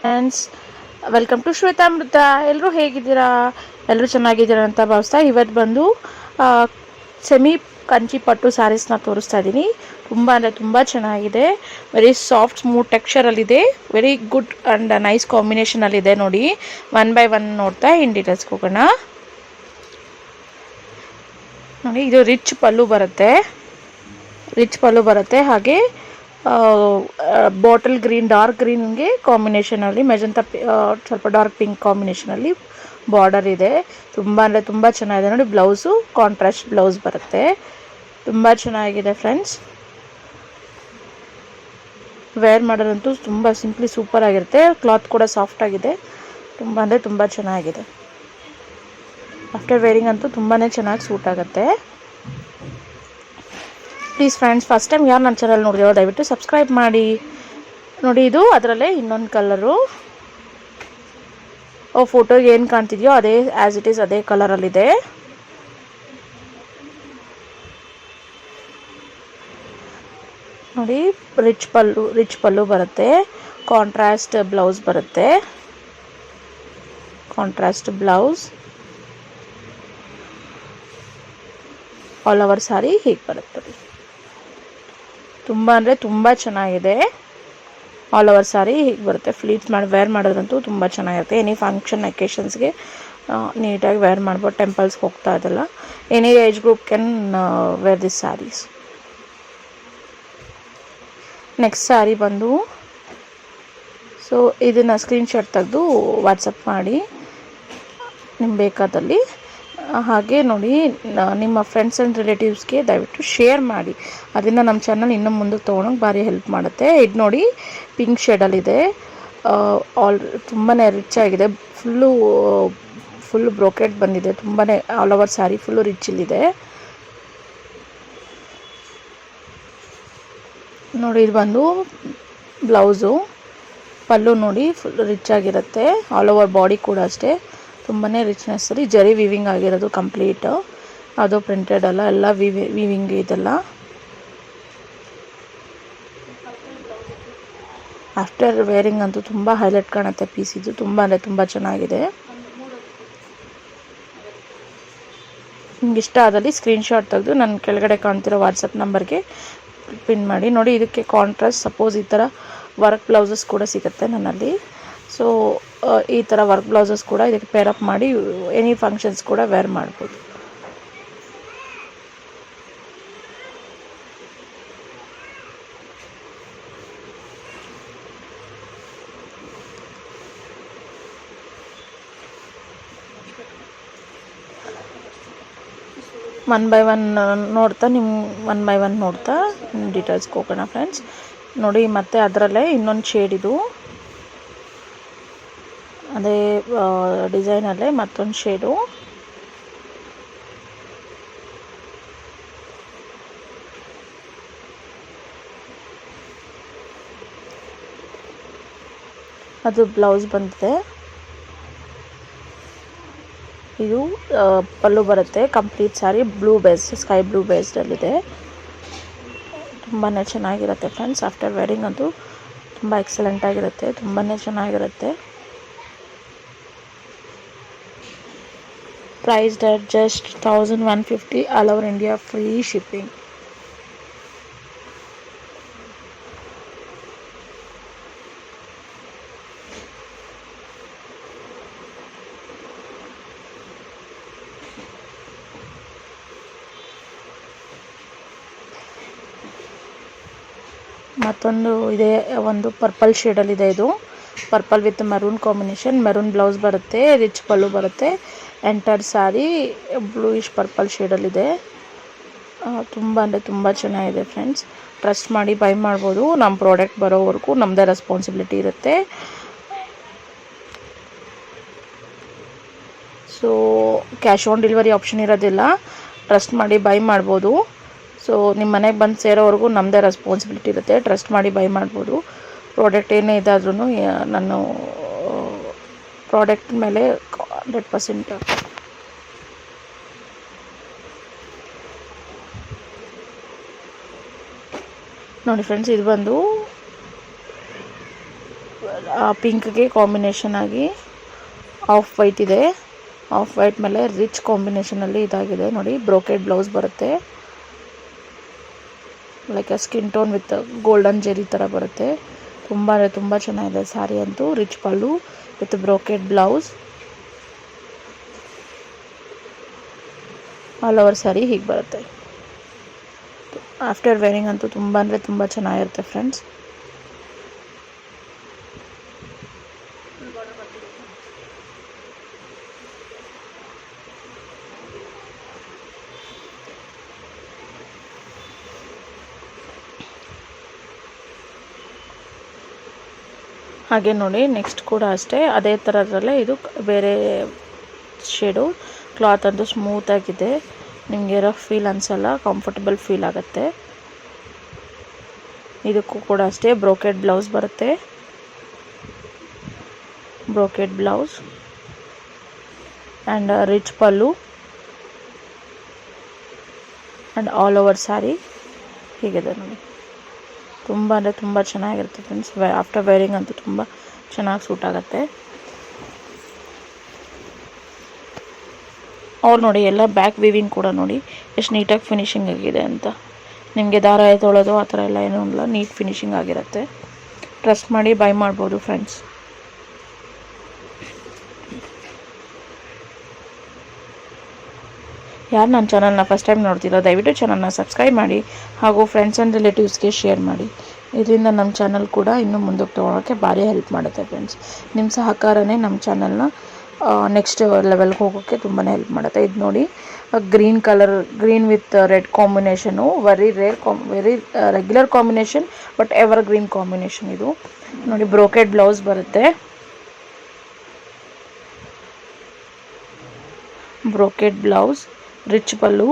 Friends, welcome to ಶ್ವೇತಾಮೃತ. ಎಲ್ಲರೂ ಹೇಗಿದ್ದೀರಾ? ಎಲ್ಲರೂ ಚೆನ್ನಾಗಿದ್ದೀರಾ ಅಂತ ಭಾವಿಸ್ತಾ ಇವತ್ತು ಬಂದು ಸೆಮಿ ಕಂಚಿ ಪಟ್ಟು ಸ್ಯಾರೀಸ್ನ ತೋರಿಸ್ತಾ ಇದ್ದೀನಿ. ತುಂಬ ಅಂದರೆ ತುಂಬ ಚೆನ್ನಾಗಿದೆ. ವೆರಿ ಸಾಫ್ಟ್ ಸ್ಮೂತ್ ಟೆಕ್ಸ್ಚರಲ್ಲಿದೆ. ವೆರಿ ಗುಡ್ ಆ್ಯಂಡ್ ನೈಸ್ ಕಾಂಬಿನೇಷನಲ್ಲಿದೆ. ನೋಡಿ, ಒನ್ ಬೈ ಒನ್ ನೋಡ್ತಾ ಇನ್ ಡೀಟೇಲ್ಸ್ಗೆ ಹೋಗೋಣ. ನೋಡಿ, ಇದು ರಿಚ್ ಪಲ್ಲು ಬರುತ್ತೆ. ಹಾಗೆ ಬಾಟಲ್ ಗ್ರೀನ್, ಡಾರ್ಕ್ ಗ್ರೀನ್ಗೆ ಕಾಂಬಿನೇಷನಲ್ಲಿ ಮೆಜಂತಾ ಸ್ವಲ್ಪ ಡಾರ್ಕ್ ಪಿಂಕ್ ಕಾಂಬಿನೇಷನಲ್ಲಿ ಬಾರ್ಡರ್ ಇದೆ. ತುಂಬ ಅಂದರೆ ತುಂಬ ಚೆನ್ನಾಗಿದೆ. ನೋಡಿ, ಬ್ಲೌಸು ಕಾಂಟ್ರಾಸ್ಟ್ ಬ್ಲೌಸ್ ಬರುತ್ತೆ. ತುಂಬ ಚೆನ್ನಾಗಿದೆ ಫ್ರೆಂಡ್ಸ್. ವೇರ್ ಮಾಡೋದಂತೂ ತುಂಬ ಸಿಂಪ್ಲಿ ಸೂಪರ್ ಆಗಿರುತ್ತೆ. ಕ್ಲಾತ್ ಕೂಡ ಸಾಫ್ಟ್ ಆಗಿದೆ. ತುಂಬ ಅಂದರೆ ತುಂಬ ಚೆನ್ನಾಗಿದೆ. ಆಫ್ಟರ್ ವೇರಿಂಗ್ ಅಂತೂ ತುಂಬಾ ಚೆನ್ನಾಗಿ ಸೂಟ್ ಆಗುತ್ತೆ. ಪ್ಲೀಸ್ ಫ್ರೆಂಡ್ಸ್, ಫಸ್ಟ್ ಟೈಮ್ ಯಾರು ನನ್ನ ಚಾನಲ್ ನೋಡಿದೆಯೋ ದಯವಿಟ್ಟು ಸಬ್ಸ್ಕ್ರೈಬ್ ಮಾಡಿ. ನೋಡಿ, ಇದು ಅದರಲ್ಲೇ ಇನ್ನೊಂದು ಕಲರು. ಫೋಟೋಗೆ ಏನು ಕಾಣ್ತಿದೆಯೋ ಅದೇ ಆ್ಯಸ್ ಇಟ್ ಈಸ್ ಅದೇ ಕಲರಲ್ಲಿದೆ. ನೋಡಿ, ರಿಚ್ ಪಲ್ಲು ಬರುತ್ತೆ. ಕಾಂಟ್ರಾಸ್ಟ್ ಬ್ಲೌಸ್ ಬರುತ್ತೆ. ಕಾಂಟ್ರಾಸ್ಟ್ ಬ್ಲೌಸ್ ಆಲ್ ಓವರ್ ಸಾರಿ ಹೀಗೆ ಬರುತ್ತೆ. ತುಂಬ ಅಂದರೆ ತುಂಬ ಚೆನ್ನಾಗಿದೆ. ಆಲ್ ಓವರ್ ಸಾರಿ ಹೀಗೆ ಬರುತ್ತೆ. ಫ್ಲೀಟ್ಸ್ ಮಾಡಿ ವೇರ್ ಮಾಡೋದಂತೂ ತುಂಬ ಚೆನ್ನಾಗಿರುತ್ತೆ. ಎನಿ ಫಂಕ್ಷನ್ ಅಕೇಶನ್ಸ್ಗೆ ನೀಟಾಗಿ ವೇರ್ ಮಾಡ್ಬೋದು. ಟೆಂಪಲ್ಸ್ಗೆ ಹೋಗ್ತಾ ಇದೆಲ್ಲ any age group can wear this saris. Next sari ಬಂದು, ಸೊ ಇದನ್ನು ಸ್ಕ್ರೀನ್ಶಾಟ್ ತೆಗೆದು ವಾಟ್ಸಪ್ ಮಾಡಿ ನಿಮ್ಗೆ ಬೇಕಾದಲ್ಲಿ. ಹಾಗೆ ನೋಡಿ, ನಿಮ್ಮ ಫ್ರೆಂಡ್ಸ್ ಆ್ಯಂಡ್ ರಿಲೇಟಿವ್ಸ್ಗೆ ದಯವಿಟ್ಟು ಶೇರ್ ಮಾಡಿ. ಅದರಿಂದ ನಮ್ಮ ಚಾನಲ್ ಇನ್ನೂ ಮುಂದಕ್ಕೆ ತೊಗೊಳೋಕೆ ಭಾರಿ ಹೆಲ್ಪ್ ಮಾಡುತ್ತೆ. ಇದು ನೋಡಿ, ಪಿಂಕ್ ಶೇಡಲ್ಲಿದೆ. ತುಂಬಾ ರಿಚ್ ಆಗಿದೆ. ಫುಲ್ಲು ಬ್ರೋಕೆಟ್ ಬಂದಿದೆ. ತುಂಬಾ ಆಲ್ ಓವರ್ ಸ್ಯಾರಿ ಫುಲ್ಲು ರಿಚ್ಚಲ್ಲಿದೆ. ನೋಡಿ, ಇದು ಬಂದು ಬ್ಲೌಸು. ಪಲ್ಲು ನೋಡಿ ಫುಲ್ ರಿಚ್ ಆಗಿರುತ್ತೆ. ಆಲ್ ಓವರ್ ಬಾಡಿ ಕೂಡ ಅಷ್ಟೇ ತುಂಬಾ ರಿಚ್ನೆಸ್ಸಲ್ಲಿ ಜರಿ ವಿವಿಂಗ್ ಆಗಿರೋದು ಕಂಪ್ಲೀಟ್. ಅದು ಪ್ರಿಂಟೆಡ್ ಅಲ್ಲ, ಎಲ್ಲ ವಿವಿಂಗ್ ಇದೆಲ್ಲ. ಆಫ್ಟರ್ ವೇರಿಂಗ್ ಅಂತೂ ತುಂಬ ಹೈಲೈಟ್ ಕಾಣುತ್ತೆ ಪೀಸ್. ಇದು ತುಂಬ ಅಂದರೆ ತುಂಬ ಚೆನ್ನಾಗಿದೆ. ನಿಮ್ಗೆ ಇಷ್ಟ ಆದಲ್ಲಿ ಸ್ಕ್ರೀನ್ಶಾಟ್ ತೆಗೆದು ನನ್ನ ಕೆಳಗಡೆ ಕಾಣ್ತಿರೋ ವಾಟ್ಸಪ್ ನಂಬರ್ಗೆ ಪಿನ್ ಮಾಡಿ. ನೋಡಿ, ಇದಕ್ಕೆ ಕಾಂಟ್ರಾಸ್ಟ್ ಸಪೋಸ್ ಈ ಥರ ವರ್ಕ್ ಬ್ಲೌಸಸ್ ಕೂಡ ಸಿಗುತ್ತೆ ನನ್ನಲ್ಲಿ. ಸೊ ಈ ಥರ ವರ್ಕ್ ಬ್ಲೌಸಸ್ ಕೂಡ ಇದಕ್ಕೆ ಪೇರಪ್ ಮಾಡಿ ಎನಿ ಫಂಕ್ಷನ್ಸ್ ಕೂಡ ವೇರ್ ಮಾಡ್ಬೋದು. ಒನ್ ಬೈ ಒನ್ ನೋಡ್ತಾ ಡೀಟೇಲ್ಸ್ಗೆ ಹೋಗೋಣ ಫ್ರೆಂಡ್ಸ್. ನೋಡಿ, ಮತ್ತೆ ಅದರಲ್ಲೇ ಇನ್ನೊಂದು ಶೇಡ್, ಇದು ಅದೇ ಡಿಸೈನಲ್ಲೇ ಮತ್ತೊಂದು ಶೇಡು. ಅದು ಬ್ಲೌಸ್ ಬಂದಿದೆ. ಇದು ಪಲ್ಲು ಬರುತ್ತೆ. Complete saree blue based, sky blue ಬೇಸ್ಡಲ್ಲಿದೆ. ತುಂಬಾ ಚೆನ್ನಾಗಿರುತ್ತೆ ಫ್ರೆಂಡ್ಸ್. ಆಫ್ಟರ್ ವೇರಿಂಗ್ ಅಂತೂ ತುಂಬ ಎಕ್ಸಲೆಂಟ್ ಆಗಿರುತ್ತೆ. ತುಂಬಾ ಚೆನ್ನಾಗಿರುತ್ತೆ. Priced at just 1150 all over India, free shipping. ಮತ್ತೊಂದು ಇದೆ, ಒಂದು ಪರ್ಪಲ್ ಶೇಡಲ್ಲಿದೆ. ಇದು purple with maroon combination. Maroon blouse ಬರುತ್ತೆ. ರಿಚ್ ಪಲ್ಲು ಬರುತ್ತೆ. ಎಂಟರ್ ಸ್ಯಾರಿ ಬ್ಲೂಯಿಶ್ ಪರ್ಪಲ್ ಶೇಡಲ್ಲಿದೆ. ತುಂಬ ಅಂದರೆ ತುಂಬ ಚೆನ್ನಾಗಿದೆ ಫ್ರೆಂಡ್ಸ್. ಟ್ರಸ್ಟ್ ಮಾಡಿ ಬೈ ಮಾಡ್ಬೋದು. ನಮ್ಮ ಪ್ರಾಡಕ್ಟ್ ಬರೋವರೆಗೂ ನಮ್ಮದೇ ರೆಸ್ಪಾನ್ಸಿಬಿಲಿಟಿ ಇರುತ್ತೆ. So cash on delivery option ಇರೋದಿಲ್ಲ. ಟ್ರಸ್ಟ್ ಮಾಡಿ ಬೈ ಮಾಡ್ಬೋದು. ಸೊ ನಿಮ್ಮ ಮನೆಗೆ ಬಂದು ಸೇರೋವರೆಗೂ ನಮ್ಮದೇ ರೆಸ್ಪಾನ್ಸಿಬಿಲಿಟಿ ಇರುತ್ತೆ. ಟ್ರಸ್ಟ್ ಮಾಡಿ ಬೈ ಮಾಡ್ಬೋದು. ಪ್ರಾಡಕ್ಟ್ ಏನೇ ಇದಾದ್ರೂ ನಾನು ಪ್ರಾಡಕ್ಟ್ ಮೇಲೆ 100% ನೋಡಿ ಫ್ರೆಂಡ್ಸ್, ಇದು ಬಂದು ಪಿಂಕ್ಗೆ ಕಾಂಬಿನೇಷನ್ ಆಗಿ ಆಫ್ ವೈಟ್ ಇದೆ. ಆಫ್ ವೈಟ್ ಮೇಲೆ ರಿಚ್ ಕಾಂಬಿನೇಷನಲ್ಲಿ ಇದಾಗಿದೆ ನೋಡಿ. ಬ್ರೋಕೆಡ್ ಬ್ಲೌಸ್ ಬರುತ್ತೆ, like skin tone with golden Jerry ಥರ ಬರುತ್ತೆ. ತುಂಬ ಅಂದರೆ ತುಂಬ ಚೆನ್ನಾಗಿದೆ ಸ್ಯಾರಿ ಅಂತೂ. Rich pallu with brocade blouse. All over sari ಹೀಗೆ ಬರುತ್ತೆ. ಆಫ್ಟರ್ ವೇರಿಂಗ್ ಅಂತೂ ತುಂಬ ಅಂದರೆ ತುಂಬ ಚೆನ್ನಾಗಿರುತ್ತೆ ಫ್ರೆಂಡ್ಸ್. ಹಾಗೆ ನೋಡಿ ನೆಕ್ಸ್ಟ್ ಕೂಡ ಅಷ್ಟೇ ಅದೇ ಥರದ್ರಲ್ಲೇ ಇದು ಬೇರೆ ಶೇಡು. ಕ್ಲಾತ್ ಅಂತೂ ಸ್ಮೂತಾಗಿದೆ, ನಿಮಗೆ ರಫ್ ಫೀಲ್ ಅನಿಸಲ್ಲ, ಕಂಫರ್ಟಬಲ್ ಫೀಲ್ ಆಗುತ್ತೆ. ಇದಕ್ಕೂ ಕೂಡ ಅಷ್ಟೇ ಬ್ರೋಕೆಡ್ ಬ್ಲೌಸ್ ಬರುತ್ತೆ. Brocade blouse and rich pallu and all over sari ಹೀಗಿದೆ ನೋಡಿ. ತುಂಬ ಅಂದರೆ ತುಂಬ ಚೆನ್ನಾಗಿರುತ್ತೆ ಫ್ರೆಂಡ್ಸ್. ಆಫ್ಟರ್ ವೇರಿಂಗ್ ಅಂತೂ ತುಂಬ ಚೆನ್ನಾಗಿ ಸೂಟ್ ಆಗುತ್ತೆ. ಅವ್ರು ನೋಡಿ ಎಲ್ಲ ಬ್ಯಾಕ್ ವೀವಿಂಗ್ ಕೂಡ ನೋಡಿ ಎಷ್ಟು ನೀಟಾಗಿ ಫಿನಿಶಿಂಗ್ ಆಗಿದೆ ಅಂತ. ನಿಮಗೆ ದಾರ ತೊಳೋದು ಆ ಥರ ಎಲ್ಲ ಏನೂ ಇಲ್ಲ, ನೀಟ್ ಫಿನಿಶಿಂಗ್ ಆಗಿರುತ್ತೆ. ಟ್ರಸ್ಟ್ ಮಾಡಿ ಬೈ ಮಾಡ್ಬೋದು ಫ್ರೆಂಡ್ಸ್. ಯಾರು ನನ್ನ ಚಾನಲ್ನ ಫಸ್ಟ್ ಟೈಮ್ ನೋಡ್ತಿರೋ ದಯವಿಟ್ಟು ಚಾನಲ್ನ ಸಬ್ಸ್ಕ್ರೈಬ್ ಮಾಡಿ ಹಾಗೂ ಫ್ರೆಂಡ್ಸ್ ಆ್ಯಂಡ್ ರಿಲೇಟಿವ್ಸ್ಗೆ ಶೇರ್ ಮಾಡಿ. ಇದರಿಂದ ನಮ್ಮ ಚಾನಲ್ ಕೂಡ ಇನ್ನೂ ಮುಂದಕ್ಕೆ ತೊಗೊಳೋಕ್ಕೆ ಭಾರಿ ಹೆಲ್ಪ್ ಮಾಡುತ್ತೆ ಫ್ರೆಂಡ್ಸ್. ನಿಮ್ಮ ಸಹಕಾರನೇ ನಮ್ಮ ಚಾನಲ್ನ ನೆಕ್ಸ್ಟ್ ಲೆವೆಲ್ಗೆ ಹೋಗೋಕ್ಕೆ ತುಂಬಾ ಹೆಲ್ಪ್ ಮಾಡುತ್ತೆ. ಇದು ನೋಡಿ green colour, green with red combination. Very regular combination but ever green combination ಇದು ನೋಡಿ. ಬ್ರೋಕೆಡ್ ಬ್ಲೌಸ್ ಬರುತ್ತೆ, brocade blouse, rich pallu,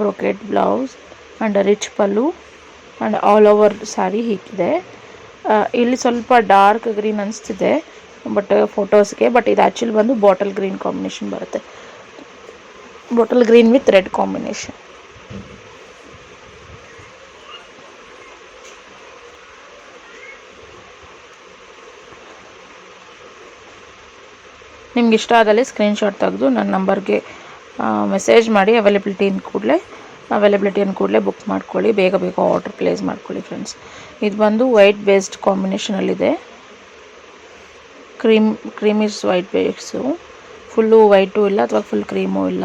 brocade blouse and rich pallu and all over sari ಹೀಗಿದೆ. ಇಲ್ಲಿ ಸ್ವಲ್ಪ ಡಾರ್ಕ್ ಗ್ರೀನ್ ಅನಿಸ್ತಿದೆ ಬಟ್ ಫೋಟೋಸ್ಗೆ, ಬಟ್ ಇದು ಆ್ಯಕ್ಚುಲಿ ಬಂದು bottle green combination ಬರುತ್ತೆ. Bottle green with red combination. ನಿಮ್ಗೆ ಇಷ್ಟ ಆದಲ್ಲಿ ಸ್ಕ್ರೀನ್ಶಾಟ್ ತೆಗೆದು ನನ್ನ ನಂಬರ್ಗೆ ಮೆಸೇಜ್ ಮಾಡಿ ಅವೈಲಬಿಲಿಟಿಯನ್ನು ಕೂಡಲೇ ಬುಕ್ ಮಾಡ್ಕೊಳ್ಳಿ. ಬೇಗ ಬೇಗ ಆರ್ಡ್ರ್ ಪ್ಲೇಸ್ ಮಾಡ್ಕೊಳ್ಳಿ ಫ್ರೆಂಡ್ಸ್. ಇದು ಬಂದು ವೈಟ್ ಬೇಸ್ಡ್ ಕಾಂಬಿನೇಷನಲ್ಲಿದೆ. Creamish white based, full white ಇಲ್ಲ ಅಥವಾ ಫುಲ್ ಕ್ರೀಮು ಇಲ್ಲ,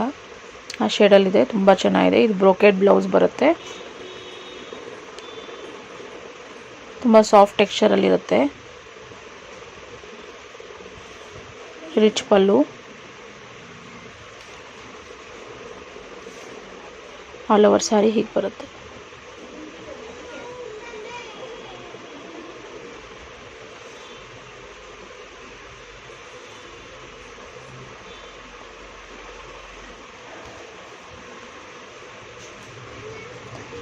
ಆ ಶೇಡಲ್ಲಿದೆ. ತುಂಬ ಚೆನ್ನಾಗಿದೆ. ಇದು ಬ್ರೋಕೆಡ್ ಬ್ಲೌಸ್ ಬರುತ್ತೆ, ತುಂಬ ಸಾಫ್ಟ್ ಟೆಕ್ಸ್ಚರಲ್ಲಿರುತ್ತೆ. ರಿಚ್ ಪಲ್ಲು, ಆಲ್ ಓವರ್ ಸ್ಯಾರಿ ಹೀಗೆ ಬರುತ್ತೆ.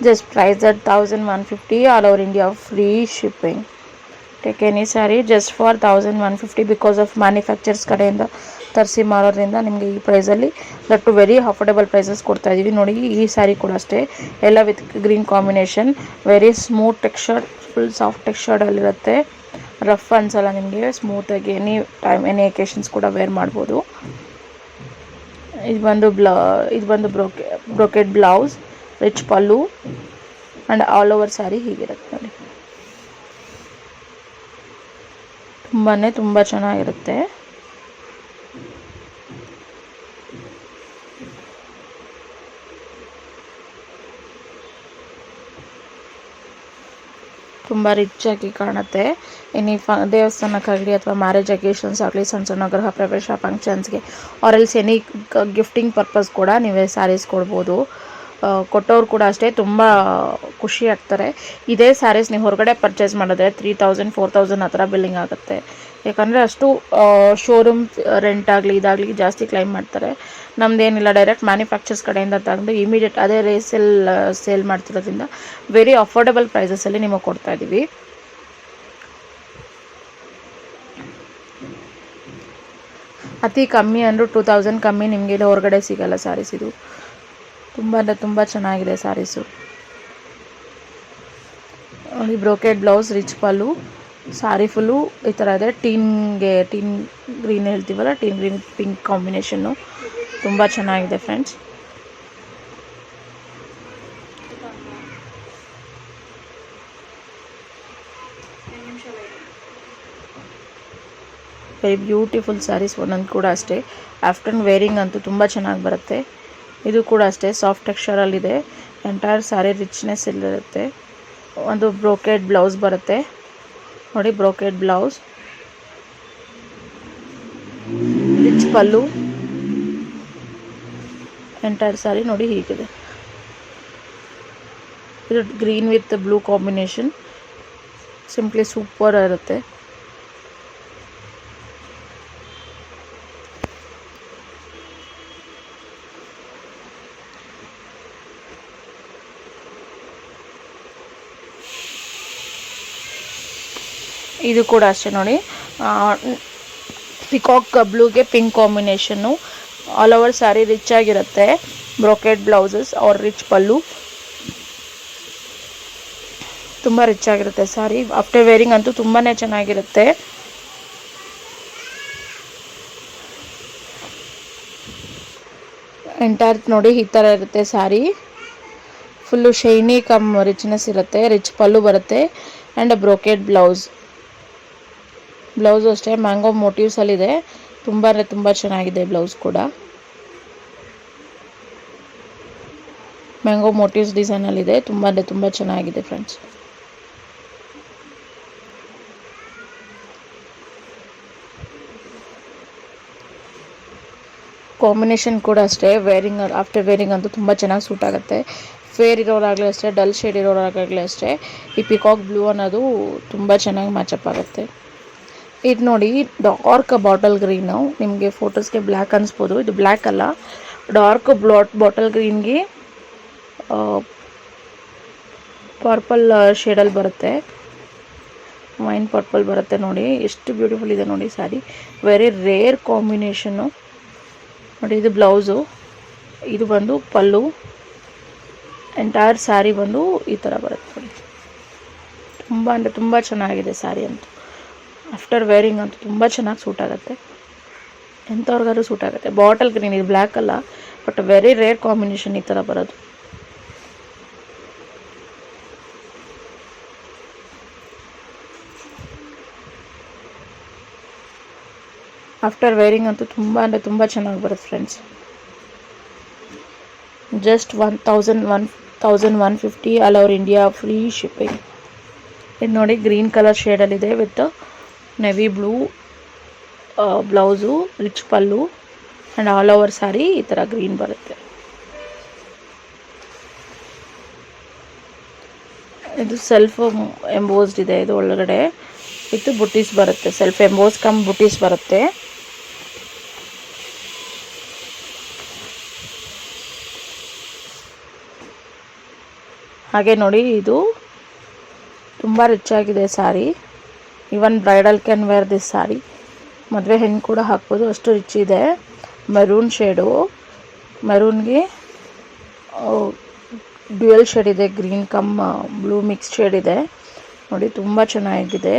Just price at 1150, all over India, free shipping. Take any saree just for 1150 because of manufacturers ಕಡೆಯಿಂದ ತರಿಸಿ ಮಾರೋದ್ರಿಂದ ನಿಮಗೆ ಈ ಪ್ರೈಸಲ್ಲಿ ದಟ್ ವೆರಿ ಅಫೋರ್ಡೆಬಲ್ ಪ್ರೈಸಸ್ ಕೊಡ್ತಾ ಇದ್ದೀವಿ. ನೋಡಿ ಈ ಸ್ಯಾರಿ ಕೂಡ ಅಷ್ಟೇ, ಎಲ್ಲ with green combination. Very smooth texture, full soft ಟೆಕ್ಸ್ಚರ್ಡಲ್ಲಿರುತ್ತೆ. ರಫ್ ಅನ್ಸಲ್ಲ ನಿಮಗೆ, ಸ್ಮೂತಾಗಿ ಎನಿ ಟೈಮ್ ಎನಿ ಅಕೇಶನ್ಸ್ ಕೂಡ ವೇರ್ ಮಾಡ್ಬೋದು. ಇದು ಬಂದು brocade blouse, rich pallu and all over saree ಹೀಗಿರುತ್ತೆ ನೋಡಿ. ತುಂಬ ಚೆನ್ನಾಗಿರುತ್ತೆ. ತುಂಬ ರಿಚ್ ಆಗಿ ಕಾಣುತ್ತೆ. ಎನಿ ದೇವಸ್ಥಾನಕ್ಕಾಗಲಿ ಅಥವಾ ಮ್ಯಾರೇಜ್ ಅಕೇಶನ್ಸ್ ಆಗಲಿ, ಸಣ್ಣ ಸಣ್ಣ ಗೃಹ ಪ್ರವೇಶ ಫಂಕ್ಷನ್ಸ್ಗೆ or else any gifting purpose ಕೂಡ ನೀವೇ ಸ್ಯಾರೀಸ್ ಕೊಡ್ಬೋದು. ಕೊಟ್ಟವ್ರು ಕೂಡ ಅಷ್ಟೇ ತುಂಬ ಖುಷಿ ಆಗ್ತಾರೆ. ಇದೇ ಸ್ಯಾರೀಸ್ ನೀವು ಹೊರಗಡೆ ಪರ್ಚೇಸ್ ಮಾಡಿದ್ರೆ 3000 4000 ಆ ಥರ ಬಿಲ್ಲಿಂಗ್ ಆಗುತ್ತೆ. ಯಾಕಂದರೆ ಅಷ್ಟು ಶೋರೂಮ್ ರೆಂಟ್ ಆಗಲಿ ಇದಾಗಲಿ ಜಾಸ್ತಿ ಕ್ಲೈಮ್ ಮಾಡ್ತಾರೆ. ನಮ್ಮದೇನಿಲ್ಲ, ಡೈರೆಕ್ಟ್ ಮ್ಯಾನುಫ್ಯಾಕ್ಚರ್ಸ್ ಕಡೆಯಿಂದ ತೆಗೆದು ಇಮಿಡಿಯೇಟ್ ಅದೇ ಸೇಲ್ ಮಾಡ್ತಿರೋದ್ರಿಂದ ವೆರಿ ಅಫೋರ್ಡೆಬಲ್ ಪ್ರೈಸಸಲ್ಲಿ ನಿಮಗೆ ಕೊಡ್ತಾ ಇದ್ದೀವಿ. ಅತಿ ಕಮ್ಮಿ ಅಂದರೂ 2000 ಕಮ್ಮಿ ನಿಮಗೆ ಹೊರಗಡೆ ಸಿಗಲ್ಲ ಸ್ಯಾರೀಸ್ ಇದು. ತುಂಬ ಅಂದರೆ ತುಂಬ ಚೆನ್ನಾಗಿದೆ ಸ್ಯಾರೀಸು. ನೋಡಿ ಬ್ರೋಕೆಡ್ ಬ್ಲೌಸ್, ರಿಚ್ ಪಲ್ಲು, ಸಾರಿ ಫುಲ್ಲು ಈ ಥರ ಇದೆ. ಟೀನ್ ಗ್ರೀನ್ ಹೇಳ್ತೀವಲ್ಲ, ಟೀನ್ ಗ್ರೀನ್ ಪಿಂಕ್ ಕಾಂಬಿನೇಷನ್ನು ತುಂಬ ಚೆನ್ನಾಗಿದೆ ಫ್ರೆಂಡ್ಸ್. ವೆರಿ ಬ್ಯೂಟಿಫುಲ್ ಸ್ಯಾರೀಸ್ ಒಂದೊಂದು ಕೂಡ ಅಷ್ಟೇ. ಆಫ್ಟರ್ನೂನ್ ವೇರಿಂಗ್ ಅಂತೂ ತುಂಬ ಚೆನ್ನಾಗಿ ಬರುತ್ತೆ. ಇದು ಕೂಡ ಅಷ್ಟೇ ಸಾಫ್ಟ್ ಟೆಕ್ಸ್ಚರಲ್ಲಿದೆ. ಎಂಟೈರ್ ಸ್ಯಾರಿ ರಿಚ್ನೆಸ್ ಇಲ್ಲಿರುತ್ತೆ. ಒಂದು ಬ್ರೋಕೆಡ್ ಬ್ಲೌಸ್ ಬರುತ್ತೆ ನೋಡಿ, brocade blouse, rich pallu, entire saree ನೋಡಿ ಹೀಗಿದೆ. ಇದು green with blue combination, simply super ಇರುತ್ತೆ. ಇದು ಕೂಡ ಅಷ್ಟೇ ನೋಡಿ, ಪಿಕಾಕ್ ಬ್ಲೂಗೆ ಪಿಂಕ್ ಕಾಂಬಿನೇಷನ್ನು. ಆಲ್ ಓವರ್ ಸ್ಯಾರಿ ರಿಚ್ ಆಗಿರುತ್ತೆ. Brocade blouses are rich pallu, ತುಂಬ ರಿಚ್ ಆಗಿರುತ್ತೆ ಸ್ಯಾರಿ. ಆಫ್ಟರ್ ವೇರಿಂಗ್ ಅಂತೂ ತುಂಬಾ ಚೆನ್ನಾಗಿರುತ್ತೆ. ಎಂಟೈರ್ ನೋಡಿ ಈ ಥರ ಇರುತ್ತೆ sari. Full shiny come richness ಇರುತ್ತೆ. ರಿಚ್ ಪಲ್ಲು ಬರುತ್ತೆ ಆ್ಯಂಡ್ ಬ್ರೋಕೆಡ್ ಬ್ಲೌಸ್ ಅಷ್ಟೇ ಮ್ಯಾಂಗೋ ಮೋಟಿವ್ಸಲ್ಲಿದೆ. ತುಂಬ ಅಂದರೆ ತುಂಬ ಚೆನ್ನಾಗಿದೆ. ಬ್ಲೌಸ್ ಕೂಡ ಮ್ಯಾಂಗೋ ಮೋಟಿವ್ಸ್ ಡಿಸೈನಲ್ಲಿದೆ. ತುಂಬ ಅಂದರೆ ತುಂಬ ಚೆನ್ನಾಗಿದೆ ಫ್ರೆಂಡ್ಸ್. ಕಾಂಬಿನೇಷನ್ ಕೂಡ ಅಷ್ಟೇ ಆಫ್ಟರ್ ವೇರಿಂಗ್ ಅಂತೂ ತುಂಬ ಚೆನ್ನಾಗಿ ಸೂಟ್ ಆಗುತ್ತೆ. ಫೇರ್ ಇರೋರಾಗಲೇ ಅಷ್ಟೇ, ಡಲ್ ಶೇಡ್ ಇರೋರಾಗಲೇ ಅಷ್ಟೇ, ಈ ಪಿಕಾಕ್ ಬ್ಲೂ ಅನ್ನೋದು ತುಂಬ ಚೆನ್ನಾಗಿ ಮ್ಯಾಚಪ್ ಆಗುತ್ತೆ. ಇದು ನೋಡಿ ಡಾರ್ಕ್ ಬಾಟಲ್ ಗ್ರೀನು, ನಿಮಗೆ ಫೋಟೋಸ್ಗೆ ಬ್ಲ್ಯಾಕ್ ಅನಿಸ್ಬೋದು, ಇದು ಬ್ಲ್ಯಾಕ್ ಅಲ್ಲ, ಡಾರ್ಕ್ ಬಾಟಲ್ ಗ್ರೀನ್ಗೆ ಪರ್ಪಲ್ ಶೇಡಲ್ಲಿ ಬರುತ್ತೆ, ವೈನ್ ಪರ್ಪಲ್ ಬರುತ್ತೆ ನೋಡಿ. ಎಷ್ಟು ಬ್ಯೂಟಿಫುಲ್ ಇದೆ ನೋಡಿ ಸ್ಯಾರಿ. ವೆರಿ ರೇರ್ ಕಾಂಬಿನೇಷನ್ನು ನೋಡಿ. ಇದು ಬ್ಲೌಸು, ಇದು ಬಂದು ಪಲ್ಲು, ಎಂಟೈರ್ ಸ್ಯಾರಿ ಬಂದು ಈ ಥರ ಬರುತ್ತೆ ನೋಡಿ. ತುಂಬ ಅಂದರೆ ತುಂಬ ಚೆನ್ನಾಗಿದೆ ಸ್ಯಾರಿ ಅಂತೂ. ಆಫ್ಟರ್ ವೇರಿಂಗ್ ಅಂತೂ ತುಂಬ ಚೆನ್ನಾಗಿ ಸೂಟ್ ಆಗುತ್ತೆ. ಎಂಥವ್ರಿಗಾದ್ರೂ ಸೂಟ್ ಆಗುತ್ತೆ. ಬಾಟಲ್ ಗ್ರೀನ್, ಇದು ಬ್ಲ್ಯಾಕ್ ಅಲ್ಲ, ಬಟ್ ವೆರಿ ರೇರ್ ಕಾಂಬಿನೇಷನ್ ಈ ಥರ ಬರೋದು. ಆಫ್ಟರ್ ವೇರಿಂಗ್ ಅಂತೂ ತುಂಬ ಅಂದರೆ ತುಂಬ ಚೆನ್ನಾಗಿ ಬರುತ್ತೆ friends. Just 1150 all over India, free shipping. ಇದು ನೋಡಿ ಗ್ರೀನ್ ಕಲರ್ ಶೇಡಲ್ಲಿದೆ with navy blue blouse, rich pallu and all over saree ಈ ಥರ ಗ್ರೀನ್ ಬರುತ್ತೆ. ಇದು ಸೆಲ್ಫ್ ಎಂಬೋಸ್ಡ್ ಇದೆ. ಇದು ಒಳಗಡೆ ವಿತ್ ಬುಟೀಸ್ ಬರುತ್ತೆ. ಸೆಲ್ಫ್ ಎಂಬೋಸ್ ಕಮ್ ಬುಟೀಸ್ ಬರುತ್ತೆ. ಹಾಗೆ ನೋಡಿ ಇದು ತುಂಬ ರಿಚ್ ಆಗಿದೆ sari. Even bridal can wear this sari. ಮದುವೆ ಹೆಣ್ಣು ಕೂಡ ಹಾಕ್ಬೋದು, ಅಷ್ಟು ರಿಚ್ ಇದೆ. ಮೆರೂನ್ ಶೇಡು, ಮೆರೂನ್ಗೆ ಡ್ಯುಯಲ್ ಶೇಡ್ ಇದೆ, green cum blue mix shade ಇದೆ ನೋಡಿ. ತುಂಬ ಚೆನ್ನಾಗಿದೆ.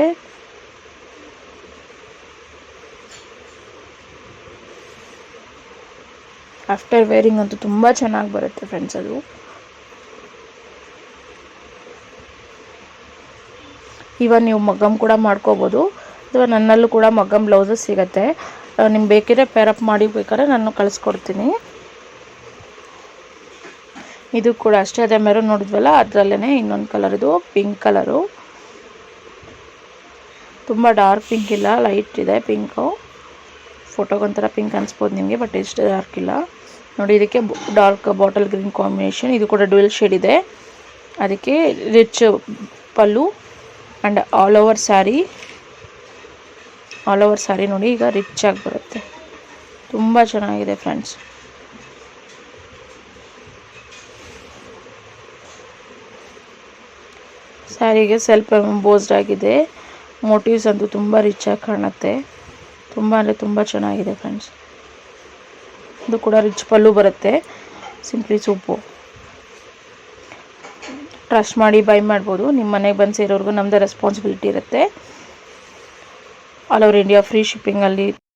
ಆಫ್ಟರ್ ವೇರಿಂಗ್ ಅಂತೂ ತುಂಬ ಚೆನ್ನಾಗಿ ಬರುತ್ತೆ ಫ್ರೆಂಡ್ಸ್. ಅದು ಇವನ್ ನೀವು ಮಗ್ಗಮ್ ಕೂಡ ಮಾಡ್ಕೋಬೋದು, ಅಥವಾ ನನ್ನಲ್ಲೂ ಕೂಡ ಮಗ್ಗಮ್ ಬ್ಲೌಸಸ್ ಸಿಗುತ್ತೆ. ನಿಮ್ಗೆ ಬೇಕಿದ್ರೆ ಪೇರಪ್ ಮಾಡಿ ಬೇಕಾದ್ರೆ ನಾನು ಕಳಿಸ್ಕೊಡ್ತೀನಿ. ಇದು ಕೂಡ ಅಷ್ಟೇ, ಅದೇ ಮೆರೂನ್ ನೋಡಿದ್ವಲ್ಲ ಅದರಲ್ಲೇ ಇನ್ನೊಂದು ಕಲರ್, ಇದು ಪಿಂಕ್ ಕಲರು. ತುಂಬ ಡಾರ್ಕ್ ಪಿಂಕ್ ಇಲ್ಲ, ಲೈಟ್ ಇದೆ ಪಿಂಕು. ಫೋಟೋಗೊಂಥರ ಪಿಂಕ್ ಅನಿಸ್ಬೋದು ನಿಮಗೆ, ಬಟ್ ಇಷ್ಟು ಡಾರ್ಕ್ ಇಲ್ಲ ನೋಡಿ. ಇದಕ್ಕೆ ಡಾರ್ಕ್ ಬಾಟಲ್ ಗ್ರೀನ್ ಕಾಂಬಿನೇಷನ್. ಇದು ಕೂಡ ಡ್ಯುಯಲ್ ಶೇಡ್ ಇದೆ. ಅದಕ್ಕೆ rich pallu and all over sari ನೋಡಿ ಈಗ ರಿಚ್ ಆಗಿ ಬರುತ್ತೆ. ತುಂಬ ಚೆನ್ನಾಗಿದೆ ಫ್ರೆಂಡ್ಸ್. ಸ್ಯಾರಿಗೆ ಸೆಲ್ಫ್ ಎಂಬೋಸ್ಡ್ ಆಗಿದೆ. ಮೋಟಿವ್ಸ್ ಅಂತೂ ತುಂಬ ರಿಚ್ ಆಗಿ ಕಾಣುತ್ತೆ. ತುಂಬ ಅಂದರೆ ತುಂಬ ಚೆನ್ನಾಗಿದೆ ಫ್ರೆಂಡ್ಸ್. ಇದು ಕೂಡ ರಿಚ್ ಪಲ್ಲು ಬರುತ್ತೆ. Simply super. ಟ್ರಸ್ಟ್ ಮಾಡಿ ಬೈ ಮಾಡ್ಬೋದು. ನಿಮ್ಮ ಮನೆಗೆ ಬಂದು ಸೇರೋರ್ಗು ನಮ್ಮದೇ ರೆಸ್ಪಾನ್ಸಿಬಿಲಿಟಿ ಇರುತ್ತೆ. All over India free ಶಿಪ್ಪಿಂಗಲ್ಲಿ